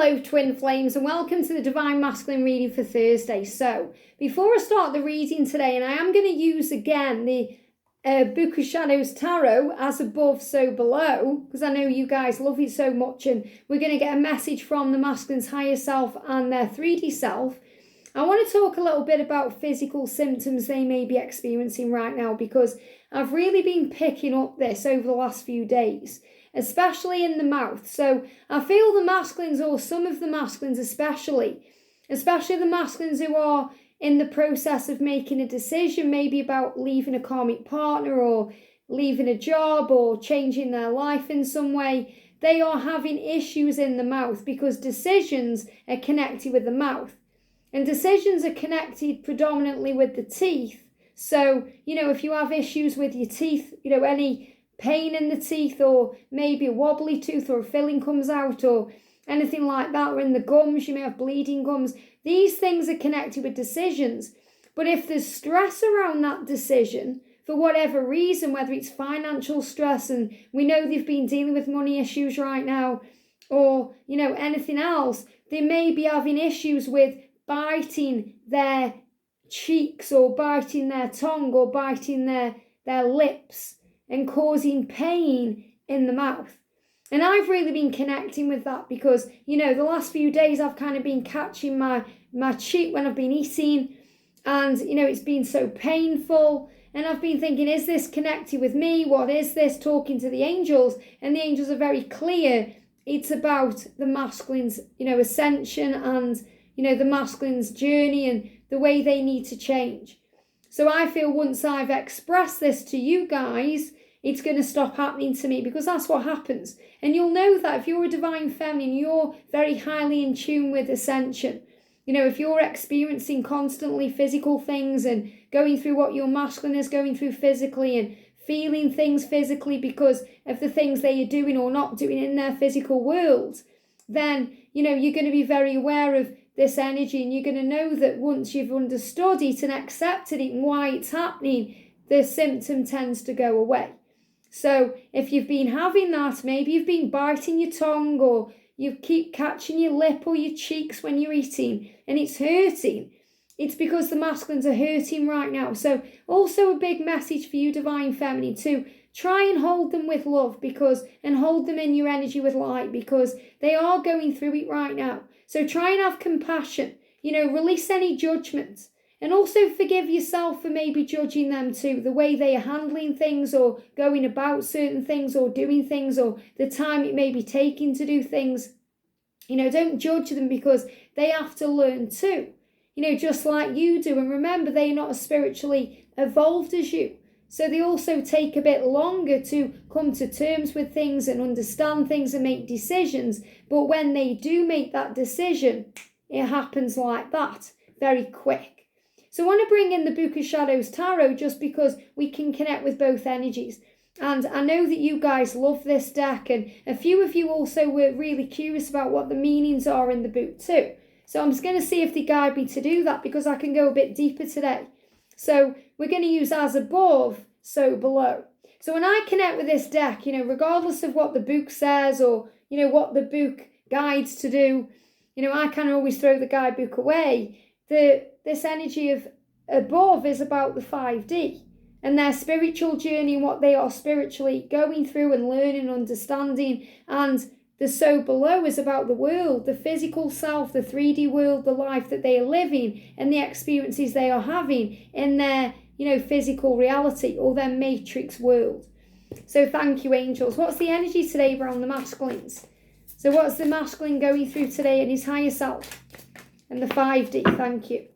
Hello twin flames and welcome to the Divine Masculine reading for Thursday. So before I start the reading today, and I am going to use again the Book of Shadows Tarot, as above so below, because I know you guys love it so much, and we're going to get a message from the masculine's higher self and their 3D self. I want to talk a little bit about physical symptoms they may be experiencing right now, because I've really been picking up this over the last few days, especially in the mouth. So I feel the masculines, or some of the masculines especially the masculines who are in the process of making a decision, maybe about leaving a karmic partner or leaving a job or changing their life in some way, they are having issues in the mouth because decisions are connected with the mouth. And decisions are connected predominantly with the teeth. So, if you have issues with your teeth, any pain in the teeth, or maybe a wobbly tooth or a filling comes out or anything like that, or in the gums, you may have bleeding gums. These things are connected with decisions. But if there's stress around that decision, for whatever reason, whether it's financial stress, and we know they've been dealing with money issues right now, or, anything else, they may be having issues with biting their cheeks or biting their tongue or biting their lips and causing pain in the mouth. And I've really been connecting with that because, the last few days I've kind of been catching my cheek when I've been eating, and, it's been so painful. And I've been thinking, is this connected with me? What is this? Talking to the angels, and the angels are very clear. It's about the masculine's, ascension and, the masculine's journey and the way they need to change. So I feel once I've expressed this to you guys, it's going to stop happening to me, because that's what happens. And you'll know that if you're a divine feminine, you're very highly in tune with ascension. If you're experiencing constantly physical things and going through what your masculine is going through physically and feeling things physically because of the things they are doing or not doing in their physical world, then, you're going to be very aware of this energy, and you're going to know that once you've understood it and accepted it and why it's happening, the symptom tends to go away. So if you've been having that, maybe you've been biting your tongue, or you keep catching your lip or your cheeks when you're eating and it's hurting, it's because the masculines are hurting right now. So also a big message for you, divine feminine, to try and hold them with love, and hold them in your energy with light, because they are going through it right now. So try and have compassion, release any judgment, and also forgive yourself for maybe judging them too, the way they are handling things or going about certain things or doing things, or the time it may be taking to do things. Don't judge them, because they have to learn too, just like you do. And remember, they are not as spiritually evolved as you. So they also take a bit longer to come to terms with things and understand things and make decisions. But when they do make that decision, it happens like that, very quick. So I want to bring in the Book of Shadows Tarot, just because we can connect with both energies. And I know that you guys love this deck, and a few of you also were really curious about what the meanings are in the book too. So I'm just going to see if they guide me to do that, because I can go a bit deeper today. So we're going to use as above, so below. So when I connect with this deck, regardless of what the book says or, what the book guides to do, I kind of always throw the guidebook away. This energy of above is about the 5D and their spiritual journey and what they are spiritually going through and learning and understanding. And the so below is about the world, the physical self, the 3D world, the life that they are living and the experiences they are having in their, physical reality or their matrix world. So thank you, angels. What's the energy today around the masculines? So what's the masculine going through today in his higher self? And the 5D, thank you.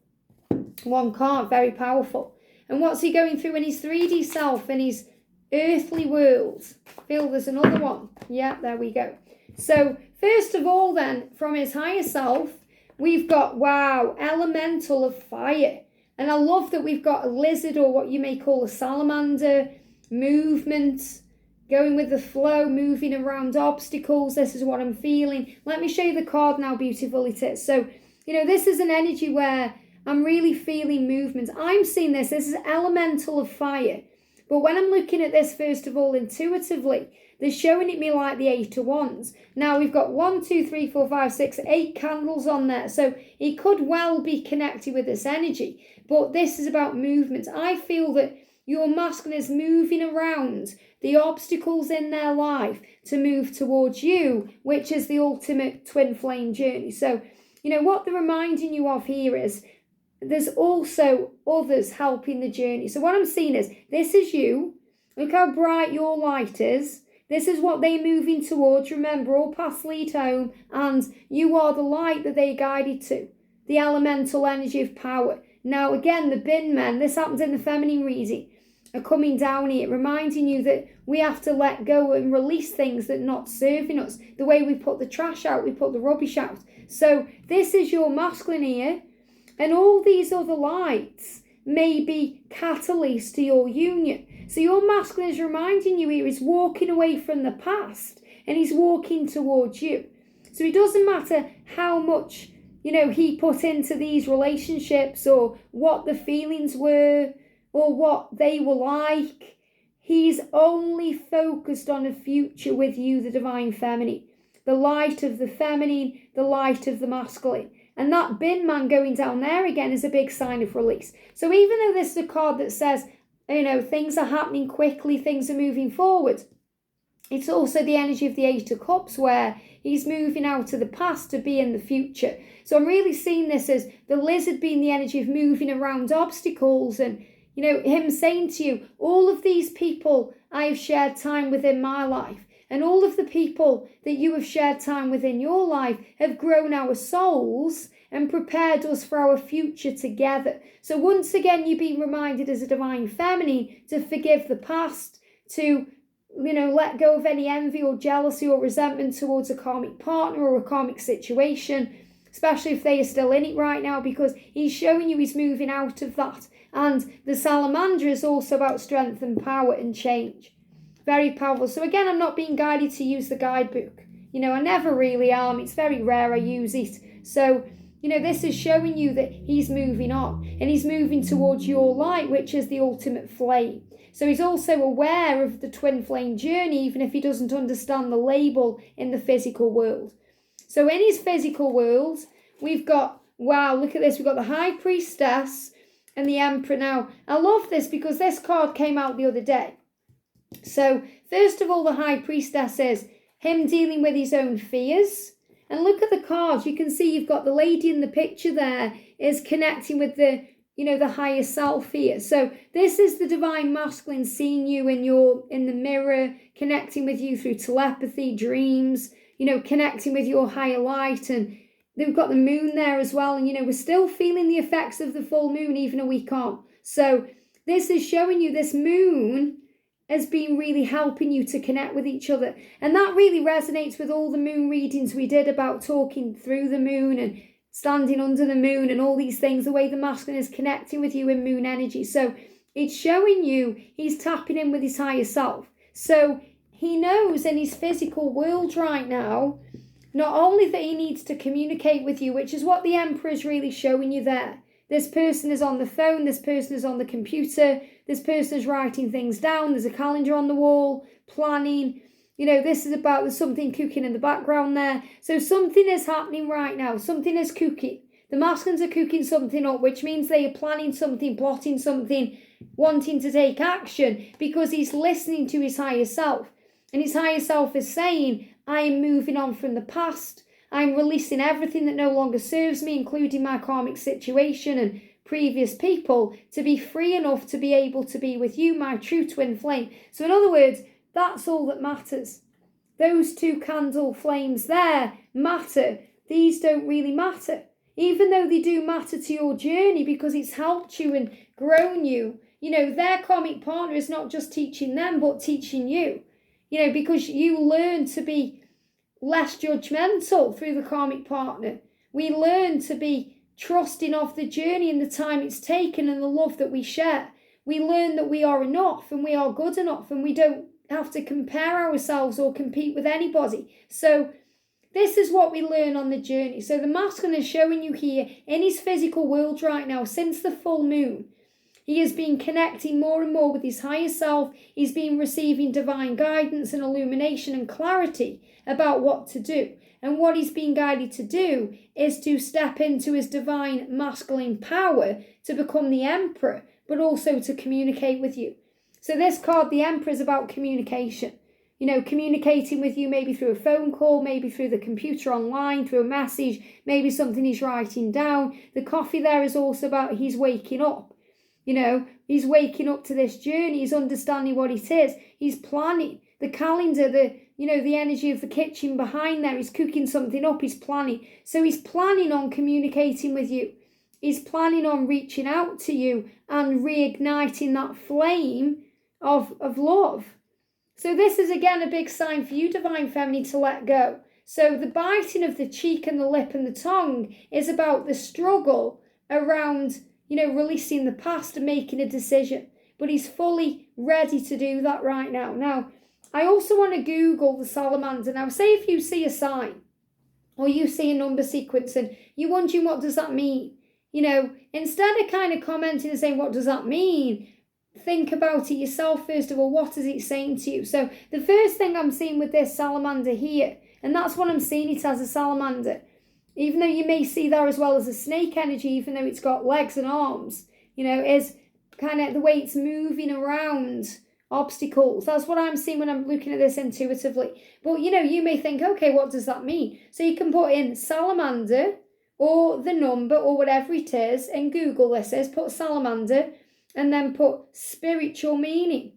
One card, very powerful. And what's he going through in his 3D self, in his earthly world? I feel there's another one. Yeah, there we go. So first of all then, from his higher self, we've got, wow, elemental of fire. And I love that we've got a lizard, or what you may call a salamander, movement, going with the flow, moving around obstacles. This is what I'm feeling. Let me show you the card now, beautiful it is. So, this is an energy where I'm really feeling movement. I'm seeing this is elemental of fire. But when I'm looking at this, first of all, intuitively, they're showing it me like the 8 of Wands. Now we've got 1, 2, 3, 4, 5, 6, 8 candles on there. So it could well be connected with this energy. But this is about movement. I feel that your masculine is moving around the obstacles in their life to move towards you, which is the ultimate twin flame journey. So, what they're reminding you of here is there's also others helping the journey. So what I'm seeing is, this is you. Look how bright your light is. This is what they're moving towards. Remember, all paths lead home, and you are the light that they guided to, the elemental energy of power. Now, again, the bin men, this happens in the feminine reading, are coming down here, reminding you that we have to let go and release things that are not serving us. The way we put the trash out, we put the rubbish out. So this is your masculine here, and all these other lights may be catalysts to your union. So your masculine is reminding you here, he's walking away from the past and he's walking towards you. So it doesn't matter how much, he put into these relationships, or what the feelings were, or what they were like. He's only focused on a future with you, the divine feminine. The light of the feminine, the light of the masculine. And that bin man going down there again is a big sign of release. So even though this is a card that says, things are happening quickly, things are moving forward, it's also the energy of the 8 of Cups, where he's moving out of the past to be in the future. So I'm really seeing this as the lizard being the energy of moving around obstacles, and him saying to you, all of these people I have shared time with in my life, and all of the people that you have shared time with in your life have grown our souls and prepared us for our future together. So once again, you're being reminded as a divine feminine to forgive the past, to let go of any envy or jealousy or resentment towards a karmic partner or a karmic situation, especially if they are still in it right now, because he's showing you he's moving out of that. And the salamander is also about strength and power and change. Very powerful. So again, I'm not being guided to use the guidebook. I never really am. It's very rare I use it. So, this is showing you that he's moving on, and he's moving towards your light, which is the ultimate flame. So he's also aware of the twin flame journey, even if he doesn't understand the label in the physical world. So in his physical world, we've got, wow, look at this. We've got the High Priestess and the Emperor. Now, I love this because this card came out the other day. So first of all, the High Priestess is him dealing with his own fears. And look at the cards. You can see you've got the lady in the picture there is connecting with the higher self here. So this is the divine masculine seeing you in the mirror, connecting with you through telepathy, dreams, connecting with your higher light. And they've got the moon there as well. And, we're still feeling the effects of the full moon even a week on. So this is showing you this moon has been really helping you to connect with each other. And that really resonates with all the moon readings we did about talking through the moon and standing under the moon and all these things, the way the masculine is connecting with you in moon energy. So it's showing you he's tapping in with his higher self. So he knows in his physical world right now, not only that he needs to communicate with you, which is what the Emperor is really showing you there. This person is on the phone, this person is on the computer, this person is writing things down, there's a calendar on the wall, planning. This is about there's something cooking in the background there. So something is happening right now. Something is cooking. The masculines are cooking something up, which means they are planning something, plotting something, wanting to take action, because he's listening to his higher self. And his higher self is saying, I am moving on from the past. I'm releasing everything that no longer serves me, including my karmic situation and previous people, to be free enough to be able to be with you, my true twin flame. So in other words, that's all that matters. Those 2 candle flames there matter. These don't really matter. Even though they do matter to your journey because it's helped you and grown you. Their karmic partner is not just teaching them, but teaching you. Because you learn to be less judgmental through the karmic partner. We learn to be trusting of the journey and the time it's taken and the love that we share. We learn that we are enough and we are good enough, and we don't have to compare ourselves or compete with anybody. So this is what we learn on the journey. So the masculine is showing you here in his physical world right now, since the full moon, He has been connecting more and more with his higher self. He's been receiving divine guidance and illumination and clarity about what to do. And what he's been guided to do is to step into his divine masculine power to become the Emperor, but also to communicate with you. So this card, the Emperor, is about communication. You know, communicating with you maybe through a phone call, maybe through the computer online, through a message, maybe something he's writing down. The coffee there is also about he's waking up. You know, he's waking up to this journey. He's understanding what it is. He's planning. The calendar, the energy of the kitchen behind there, he's cooking something up, he's planning. So he's planning on communicating with you. He's planning on reaching out to you and reigniting that flame of love. So this is again a big sign for you, Divine Feminine, to let go. So the biting of the cheek and the lip and the tongue is about the struggle around, releasing the past and making a decision. But he's fully ready to do that right now. Now, I also want to Google the salamander. Now, say if you see a sign or you see a number sequence and you're wondering what does that mean? Instead of kind of commenting and saying, what does that mean? Think about it yourself first of all. What is it saying to you? So the first thing I'm seeing with this salamander here, and that's what I'm seeing it as, a salamander, even though you may see there as well as a snake energy, even though it's got legs and arms, is kind of the way it's moving around obstacles. That's what I'm seeing when I'm looking at this intuitively. But, you may think, okay, what does that mean? So you can put in salamander or the number or whatever it is, and Google this is, put salamander, and then put spiritual meaning,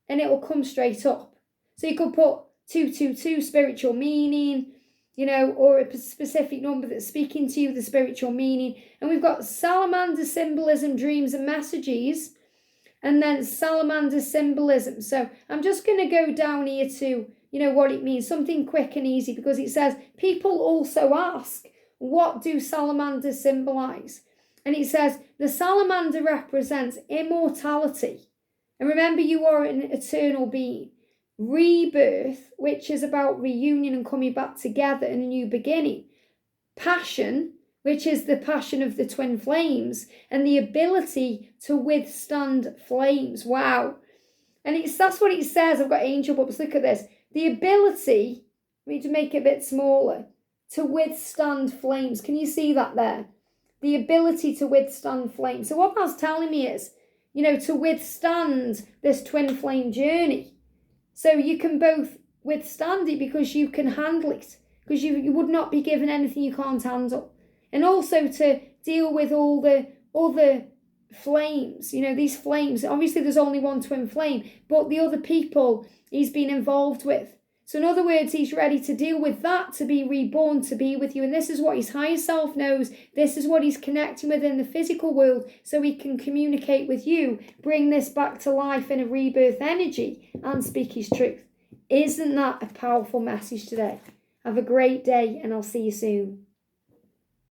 and it will come straight up. So you could put 222 spiritual meaning, or a specific number that's speaking to you, the spiritual meaning. And we've got salamander symbolism, dreams and messages, and then salamander symbolism. So I'm just going to go down here to, what it means, something quick and easy, because it says, people also ask, what do salamanders symbolize? And it says, the salamander represents immortality. And remember, you are an eternal being. Rebirth, which is about reunion and coming back together in a new beginning. Passion, which is the passion of the twin flames. And the ability to withstand flames. Wow. And that's what it says. I've got angel bubbles. Look at this. The ability, I need to make it a bit smaller, to withstand flames. Can you see that there? The ability to withstand flames. So what that's telling me is, to withstand this twin flame journey. So you can both withstand it because you can handle it. Because you would not be given anything you can't handle. And also to deal with all the other flames. These flames. Obviously there's only one twin flame. But the other people he's been involved with. So in other words, he's ready to deal with that, to be reborn, to be with you. And this is what his higher self knows. This is what he's connecting with in the physical world, so he can communicate with you, bring this back to life in a rebirth energy, and speak his truth. Isn't that a powerful message today? Have a great day, and I'll see you soon.